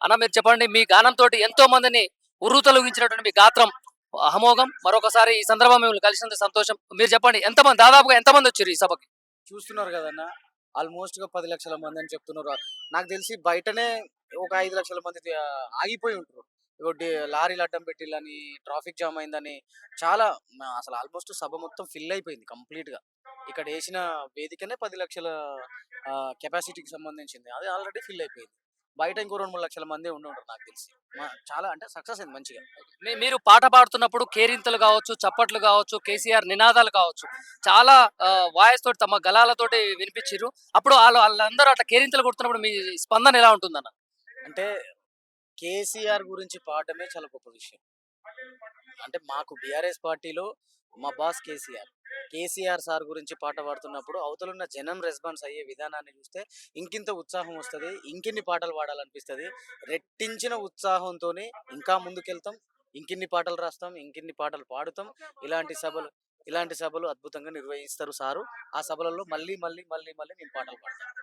అన్న మీరు చెప్పండి మీ గానంతో ఎంతో మందిని ఉర్రూతలూగించినటువంటి మీ గాత్రం అమోఘం. మరొకసారి ఈ సందర్భంగా మిమ్మల్ని కలిసినందుకు సంతోషం. మీరు చెప్పండి ఎంతమంది దాదాపుగా ఎంతమంది వచ్చారు ఈ సభకి? చూస్తున్నారు కదన్న. ఆల్మోస్ట్‌గా 10,00,000 మందని చెప్తున్నారు. నాకు తెలిసి బయటనే ఒక 5,00,000 మంది ఆగిపోయి ఉంటారు. లారీలు అడ్డం పెట్టిల్లని, ట్రాఫిక్ జామ్ అయిందని చాలా అసలు ఆల్మోస్ట్ సభ మొత్తం ఫిల్ అయిపోయింది కంప్లీట్‌గా. ఇక్కడ ఏసిన వేదికనే 10,00,000 కెపాసిటీకి సంబంధించింది. అది ఆల్రెడీ ఫిల్ అయిపోయింది. బయట ఇంకో 2, 3,00,000 మందే ఉండుంటారు నాకు తెలిసి. చాలా అంటే సక్సెస్ అయింది మంచిగా. మీరు పాట పాడుతున్నప్పుడు కేరింతలు కావచ్చు, చప్పట్లు కావచ్చు, కేసీఆర్ నినాదాలు కావచ్చు, చాలా వాయిస్ తోటి తమ గళాలతోటి వినిపించిర్రు. అప్పుడు వాళ్ళందరూ అట్లా కేరింతలు కొడుతున్నప్పుడు మీ స్పందన ఎలా ఉంటుందన్న? అంటే కేసీఆర్ గురించి పాడడమే చాలా గొప్ప విషయం. అంటే మాకు బీఆర్ఎస్ పార్టీలో మా బాస్ కేసీఆర్. కేసీఆర్ సార్ గురించి పాట పాడుతున్నప్పుడు అవతలున్న జనం రెస్పాన్స్ అయ్యే విధానాన్ని చూస్తే ఇంకింత ఉత్సాహం వస్తది. ఇంకిన్ని పాటలు పాడాలనిపిస్తది. రెట్టించిన ఉత్సాహంతోని ఇంకా ముందుకెళ్తాం. ఇంకిన్ని పాటలు రాస్తాం. ఇంకిన్ని పాటలు పాడుతాం. ఇలాంటి సభలు ఇలాంటి సభలు అద్భుతంగా నిర్వహిస్తారు సారు. ఆ సభలలో మళ్ళీ, మళ్ళీ, మళ్ళీ, మళ్ళీ నేను పాటలు పాడతాను.